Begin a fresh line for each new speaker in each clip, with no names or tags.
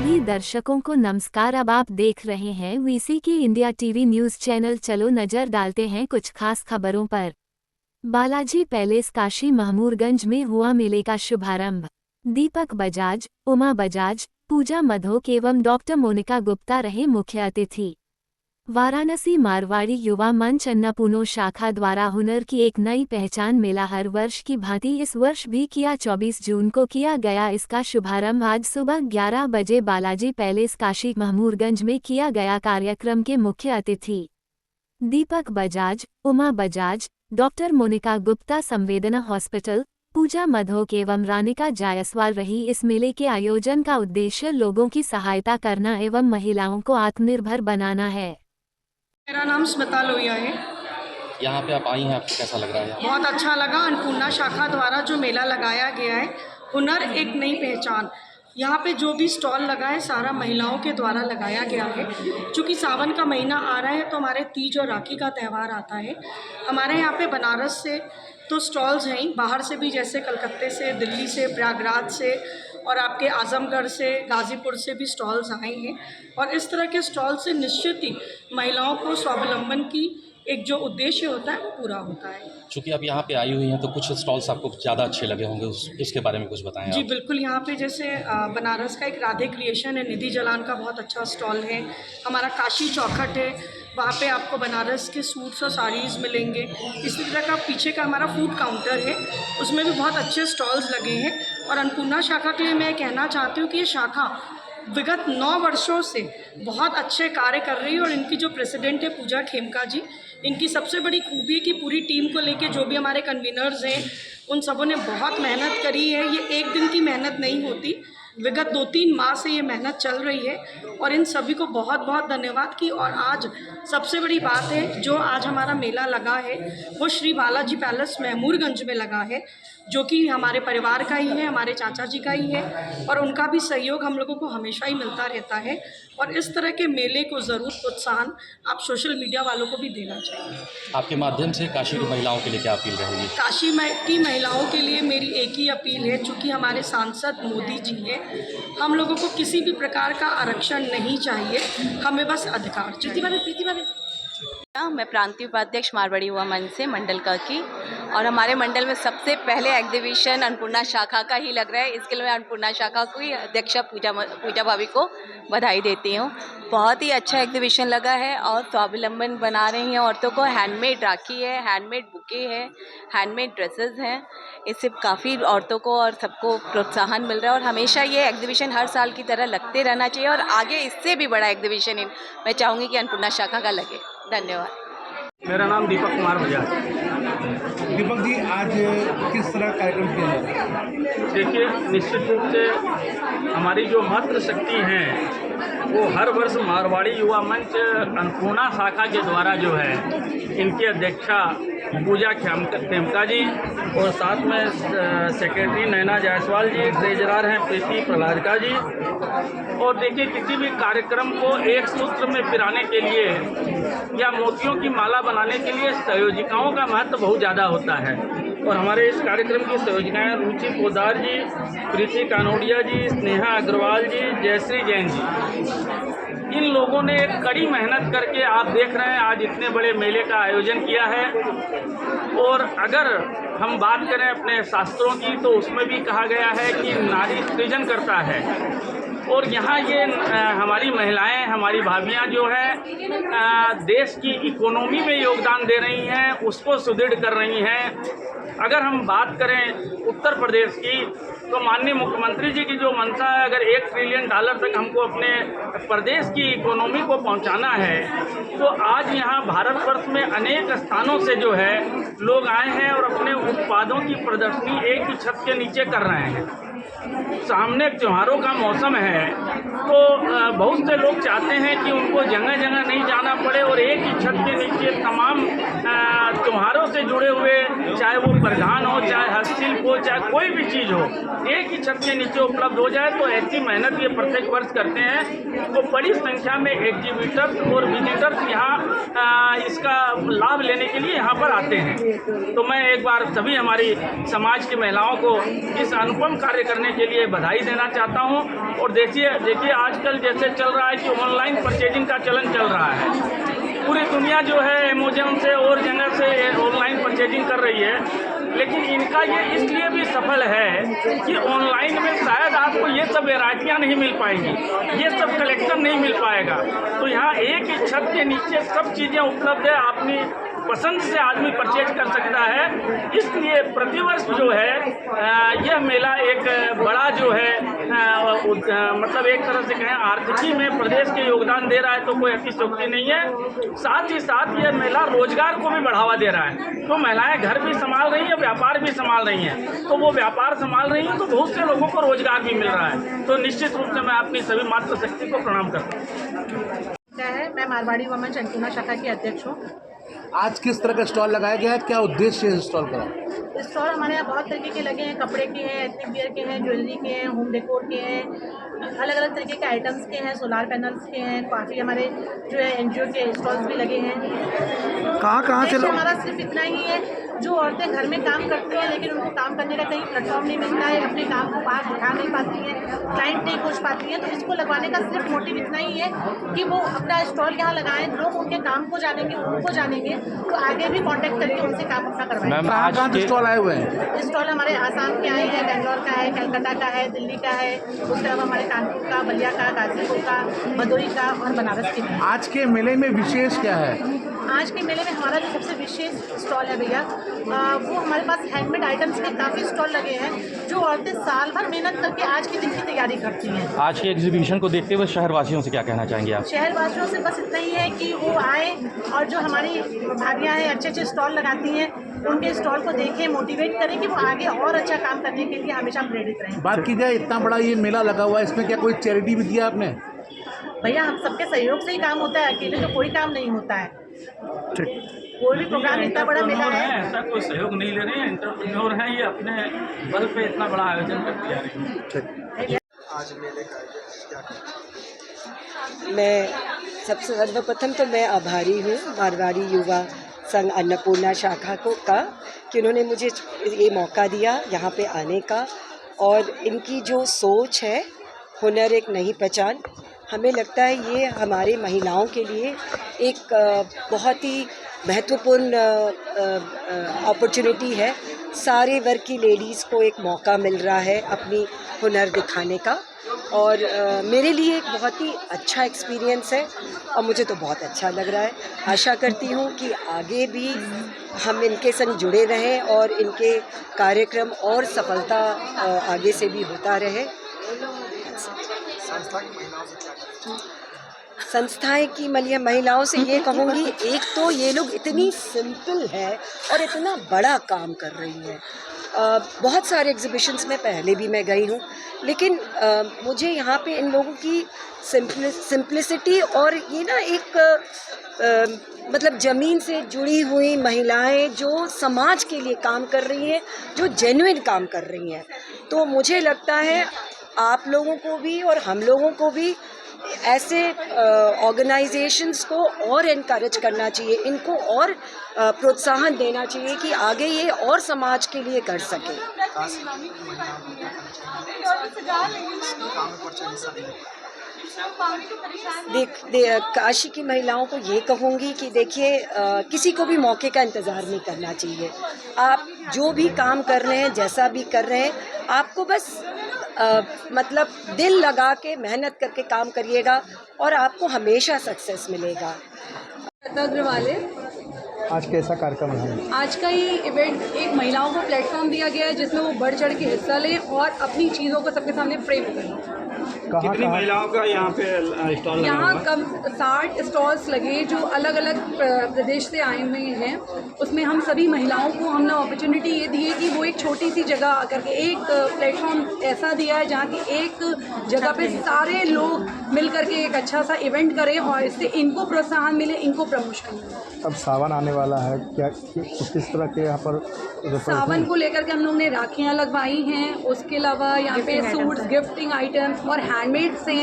सभी दर्शकों को नमस्कार। अब आप देख रहे हैं वीसी की इंडिया टीवी न्यूज चैनल। चलो नजर डालते हैं कुछ खास खबरों पर। बालाजी पैलेस काशी महमूरगंज में हुआ मेले का शुभारंभ। दीपक बजाज, उमा बजाज, पूजा मधोक एवं डॉक्टर मोनिका गुप्ता रहे मुख्य अतिथि। वाराणसी मारवाड़ी युवा मंच अन्नपूर्णा शाखा द्वारा हुनर की एक नई पहचान मेला हर वर्ष की भांति इस वर्ष भी किया। 24 जून को किया गया इसका शुभारंभ आज सुबह 11 बजे बालाजी पैलेस काशी महमूरगंज में किया गया। कार्यक्रम के मुख्य अतिथि दीपक बजाज, उमा बजाज, डॉक्टर मोनिका गुप्ता संवेदना हॉस्पिटल, पूजा मधोक एवं रानिका जायसवाल रही। इस मेले के आयोजन का उद्देश्य लोगों की सहायता करना एवं महिलाओं को आत्मनिर्भर बनाना है।
मेरा नाम स्मिता लोहिया है।
यहाँ पे आप आई हैं, आपको कैसा लग रहा है?
बहुत अच्छा लगा। अन्नपूर्णा शाखा द्वारा जो मेला लगाया गया है, हुनर एक नई पहचान, यहाँ पे जो भी स्टॉल लगा है सारा महिलाओं के द्वारा लगाया गया है। चूँकि सावन का महीना आ रहा है तो हमारे तीज और राखी का त्यौहार आता है। हमारे यहाँ पे बनारस से तो स्टॉल्स हैं ही, बाहर से भी जैसे कलकत्ते से, दिल्ली से, प्रयागराज से और आपके आजमगढ़ से, गाज़ीपुर से भी स्टॉल्स आए हैं। और इस तरह के स्टॉल से निश्चित ही महिलाओं को स्वावलंबन की एक जो उद्देश्य होता है वो पूरा होता है।
चूँकि आप यहाँ पे आई हुई हैं तो कुछ स्टॉल्स आपको ज़्यादा अच्छे लगे होंगे, उसके बारे में कुछ बताएं
जी
आप।
बिल्कुल। यहाँ पे जैसे बनारस का एक राधे क्रिएशन है, निधि जलान का बहुत अच्छा स्टॉल है। हमारा काशी चौखट है, वहाँ पे आपको बनारस के सूट्स और साड़ीज़ मिलेंगे। इसी तरह का पीछे का हमारा फूड काउंटर है, उसमें भी बहुत अच्छे स्टॉल्स लगे हैं। और अन्नपूर्णा शाखा के लिए मैं कहना चाहती हूँ कि ये शाखा विगत 9 वर्षों से बहुत अच्छे कार्य कर रही है। और इनकी जो प्रेसिडेंट है पूजा खेमका जी, इनकी सबसे बड़ी खूबी है कि पूरी टीम को लेके जो भी हमारे कन्वीनर्स हैं उन सबों ने बहुत मेहनत करी है। ये एक दिन की मेहनत नहीं होती, विगत 2-3 माह से ये मेहनत चल रही है। और इन सभी को बहुत बहुत धन्यवाद की। और आज सबसे बड़ी बात है, जो आज हमारा मेला लगा है वो श्री बालाजी पैलेस महमूरगंज में लगा है, जो कि हमारे परिवार का ही है, हमारे चाचा जी का ही है। और उनका भी सहयोग हम लोगों को हमेशा ही मिलता रहता है। और इस तरह के मेले को ज़रूर प्रोत्साहन आप सोशल मीडिया वालों को भी देना चाहिए।
आपके माध्यम से काशी की महिलाओं के लिए क्या अपील रहेगी?
काशी की महिलाओं के लिए मेरी एक ही अपील है, चूँकि हमारे सांसद मोदी जी हैं, हम लोगों को किसी भी प्रकार का आरक्षण नहीं चाहिए, हमें बस अधिकार चाहिए।
मैं प्रांतीय उपाध्यक्ष मारवाड़ी युवा मंच से मंडल का की, और हमारे मंडल में सबसे पहले एग्जीबिशन अन्नपूर्णा शाखा का ही लग रहा है। इसके लिए मैं अन्नपूर्णा शाखा की अध्यक्षा पूजा भाभी को बधाई देती हूँ। बहुत ही अच्छा एग्जीबिशन लगा है और स्वावलंबन बना रही हैं औरतों को। हैंडमेड राखी है, हैंडमेड बुके है, हैंडमेड ड्रेसेस हैं। इससे काफ़ी औरतों को और सबको प्रोत्साहन मिल रहा है। और हमेशा ये एग्जीबिशन हर साल की तरह लगते रहना चाहिए और आगे इससे भी बड़ा एग्जीबिशन मैं चाहूँगी कि अन्नपूर्णा शाखा का लगे। धन्यवाद।
मेरा नाम दीपक कुमार बजाज।
दीपक जी, आज किस तरह कार्यक्रम किया जा रहा है?
देखिए, निश्चित रूप से हमारी जो मातृशक्ति हैं वो हर वर्ष मारवाड़ी युवा मंच अन्नपूर्णा शाखा के द्वारा जो है, इनकी अध्यक्षा पूजा खेमका जी और साथ में सेक्रेटरी नैना जायसवाल जी, ट्रेजरर हैं प्रीति प्रहलादका जी। और देखिए, किसी भी कार्यक्रम को एक सूत्र में पिराने के लिए या मोतियों की माला बनाने के लिए संयोजिकाओं का महत्व बहुत ज़्यादा होता है। और हमारे इस कार्यक्रम की संयोजनाएं रुचि पोदार जी, प्रीति कानोडिया जी, स्नेहा अग्रवाल जी, जयश्री जैन जी, इन लोगों ने एक कड़ी मेहनत करके आप देख रहे हैं आज इतने बड़े मेले का आयोजन किया है। और अगर हम बात करें अपने शास्त्रों की तो उसमें भी कहा गया है कि नारी सृजन करता है। और यहाँ ये हमारी महिलाएं, हमारी भाभियाँ जो है देश की इकोनॉमी में योगदान दे रही हैं, उसको सुदृढ़ कर रही हैं। अगर हम बात करें उत्तर प्रदेश की तो माननीय मुख्यमंत्री जी की जो मंशा है, अगर $1 ट्रिलियन तक हमको अपने प्रदेश की इकोनॉमी को पहुंचाना है तो आज यहाँ भारतवर्ष में अनेक स्थानों से जो है लोग आए हैं और अपने उत्पादों की प्रदर्शनी एक ही छत के नीचे कर रहे हैं। सामने त्योहारों का मौसम है तो बहुत से लोग चाहते हैं कि उनको जगह जगह नहीं जाना पड़े और एक ही छत के नीचे तमाम त्योहारों से जुड़े हुए, चाहे वो परिधान हो, चाहे हस्तशिल्प हो, चाहे कोई भी चीज़ हो, एक ही छत के नीचे उपलब्ध हो जाए। तो ऐसी मेहनत ये प्रत्येक वर्ष करते हैं। तो बड़ी संख्या में एग्जीबिटर्स और विजिटर्स यहाँ इसका लाभ लेने के लिए यहाँ पर आते हैं। तो मैं एक बार सभी हमारी समाज की महिलाओं को इस अनुपम कार्य करने के लिए बधाई देना चाहता हूँ। और देखिए आजकल जैसे चल रहा है कि ऑनलाइन परचेजिंग का चलन चल रहा है, पूरी दुनिया जो है अमेज़न से और जगह से ऑनलाइन परचेजिंग कर रही है, लेकिन इनका ये इसलिए भी सफल है कि ऑनलाइन में शायद आपको ये सब वैरायटियाँ नहीं मिल पाएंगी, ये सब कलेक्शन नहीं मिल पाएगा। तो यहाँ एक ही छत के नीचे सब चीज़ें उपलब्ध है, अपनी पसंद से आदमी परचेज कर सकता है। इसलिए प्रतिवर्ष जो है यह मेला एक बड़ा जो है मतलब एक तरह से कहें आर्थिकी में प्रदेश के योगदान दे रहा है, तो कोई अतिशयोक्ति नहीं है। साथ ही साथ यह मेला रोजगार को भी बढ़ावा दे रहा है, तो महिलाएं घर भी संभाल रही हैं, व्यापार भी संभाल रही हैं। तो वो व्यापार संभाल रही हैं तो बहुत से लोगों को रोजगार भी मिल रहा है। तो निश्चित रूप से मैं अपनी सभी मातृशक्ति को प्रणाम करता हूँ।
क्या है, मैं मारवाड़ी वुमेन अन्नपूर्णा शाखा की अध्यक्ष हूँ।
आज किस तरह का स्टॉल लगाया गया है, क्या उद्देश्य है स्टॉल का?
स्टॉल हमारे यहाँ बहुत तरीके के लगे हैं, कपड़े के हैं, एथनिक वियर के हैं, ज्वेलरी के हैं, होम डेकोर के हैं, अलग अलग तरीके के आइटम्स के हैं, सोलार पैनल्स के हैं, काफ़ी हमारे जो है एनजीओ के स्टॉल्स भी लगे हैं।
कहाँ से
हमारा सिर्फ इतना ही है, जो औरतें घर में काम करती हैं लेकिन उनको काम करने का कहीं प्लेटफॉर्म नहीं मिलता है, अपने काम को बाहर दिखा नहीं पाती हैं, क्लाइंट नहीं खोज पाती हैं, तो इसको लगवाने का सिर्फ मोटिव इतना ही है कि वो अपना स्टॉल यहाँ लगाएं, लोग उनके काम को जानेंगे, उनको जानेंगे, तो आगे भी कांटेक्ट करके उनसे काम अपना करवाएंगे।
कहाँ स्टॉल आए हुए हैं?
स्टॉल हमारे आसाम के आए हैं, बेंगलोर का है, कलकत्ता का है, दिल्ली का है, उसके अलावा हमारे कानपुर का, बलिया का, गाजीपुर का, भदोही का और बनारस के।
आज के मेले में विशेष क्या है?
आज के मेले में हमारा जो सबसे विशेष स्टॉल है भैया, वो हमारे पास हैंडमेड आइटम्स के काफ़ी स्टॉल लगे हैं, जो औरतें साल भर मेहनत करके आज के दिन की तैयारी करती हैं।
आज के एग्जीबिशन को देखते हुए शहरवासियों से क्या कहना चाहेंगे आप?
शहरवासियों से बस इतना ही है कि वो आए और जो हमारी भाभियाँ हैं अच्छे अच्छे स्टॉल लगाती हैं, उनके स्टॉल को देखें, मोटिवेट करें कि वो आगे और अच्छा काम करने के लिए हमेशा प्रेरित रहें।
बात की जाए, इतना बड़ा ये मेला लगा हुआ है, इसमें क्या कोई चैरिटी भी दिया आपने?
भैया हम सबके सहयोग से ही काम होता है, अकेले तो कोई काम नहीं होता है। कोई भी प्रोग्राम इतना बड़ा मेला है,
ऐसा कोई सहयोग नहीं ले रहे हैं, एंटरप्रेन्योर हैं, ये अपने बल पे इतना बड़ा आयोजन करके आ रहे हैं।
आज मेले का मैं सबसे सर्वप्रथम तो मैं आभारी हूँ मारवाड़ी युवा संघ अन्नपूर्णा शाखा का कि उन्होंने मुझे ये मौका दिया यहाँ पे आने का, और इनकी जो सोच है, हुनर एक नई पहचान, हमें लगता है ये हमारे महिलाओं के लिए एक बहुत ही महत्वपूर्ण अपॉर्चुनिटी है। सारे वर्ग की लेडीज़ को एक मौका मिल रहा है अपनी हुनर दिखाने का, और मेरे लिए एक बहुत ही अच्छा एक्सपीरियंस है और मुझे तो बहुत अच्छा लग रहा है। आशा करती हूँ कि आगे भी हम इनके संग जुड़े रहें और इनके कार्यक्रम और सफलता आगे से भी होता रहे। संस्थाएं की महिलाओं से ये कहूँगी, एक तो ये लोग इतनी सिंपल है और इतना बड़ा काम कर रही है। बहुत सारे एग्जीबिशंस में पहले भी मैं गई हूँ, लेकिन मुझे यहाँ पे इन लोगों की सिंप्लिसिटी और ये ना एक मतलब ज़मीन से जुड़ी हुई महिलाएं जो समाज के लिए काम कर रही हैं, जो जेन्युइन काम कर रही हैं, तो मुझे लगता है आप लोगों को भी और हम लोगों को भी ऐसे ऑर्गेनाइजेशंस को और इनकरेज करना चाहिए, इनको और प्रोत्साहन देना चाहिए कि आगे ये और समाज के लिए कर सके। काशी की महिलाओं को ये कहूँगी कि देखिए, किसी को भी मौके का इंतज़ार नहीं करना चाहिए। आप जो भी काम कर रहे हैं, जैसा भी कर रहे हैं, आपको बस मतलब दिल लगा के मेहनत करके काम करिएगा और आपको हमेशा सक्सेस मिलेगा।
अग्रवाले,
आज कैसा कार्यक्रम है?
आज का ये इवेंट एक महिलाओं को प्लेटफॉर्म दिया गया है जिसमें वो बढ़ चढ़ के हिस्सा लें और अपनी चीज़ों को सबके सामने फ्रेम करें।
कितनी महिलाओं का यहाँ पे स्टॉल लगा?
यहाँ कम 60 स्टॉल्स लगे जो अलग अलग प्रदेश से आए हुए हैं। उसमें हम सभी महिलाओं को हमने अपॉर्चुनिटी ये दी है कि वो एक छोटी सी जगह आकर के एक प्लेटफॉर्म ऐसा दिया है जहाँ की एक जगह पे सारे लोग मिल करके एक अच्छा सा इवेंट करें और इससे इनको प्रोत्साहन मिले, इनको प्रमोशन मिले।
अब सावन आने वाला है, क्या किस तरह के यहाँ पर
सावन को लेकर के हम लोग ने राखियाँ लगवाई हैं, उसके अलावा यहाँ पे सूट्स, गिफ्टिंग आइटम्स और हैंडमेड से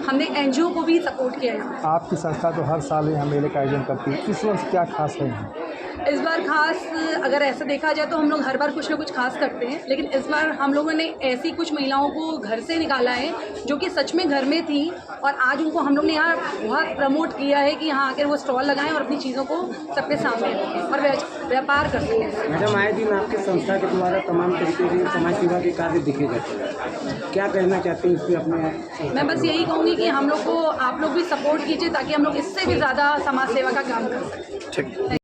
हमने एनजीओ को भी सपोर्ट किया है।
आपकी संस्था तो हर साल यहाँ मेले का आयोजन करती है, इस वर्ष क्या खास है?
इस बार खास अगर ऐसे देखा जाए तो हम लोग हर बार कुछ ना कुछ खास करते हैं, लेकिन इस बार हम लोगों ने ऐसी कुछ महिलाओं को घर से निकाला है जो कि सच में घर में थी, और आज उनको हम लोग ने यहाँ बहुत प्रमोट किया है कि यहाँ आकर वो स्टॉल लगाएं और अपनी चीज़ों को सबके सामने रखें और व्यापार कर सकें।
मैडम, आए दिन आपके संस्था के द्वारा तमाम तरीके के समाज सेवा के कार्य दिखे जाते हैं, क्या कहना चाहते हैं इस पर अपने?
मैं बस यही कहूँगी कि हम लोग को आप लोग भी सपोर्ट कीजिए ताकि हम लोग इससे भी ज़्यादा समाज सेवा का काम कर सकें।
ठीक।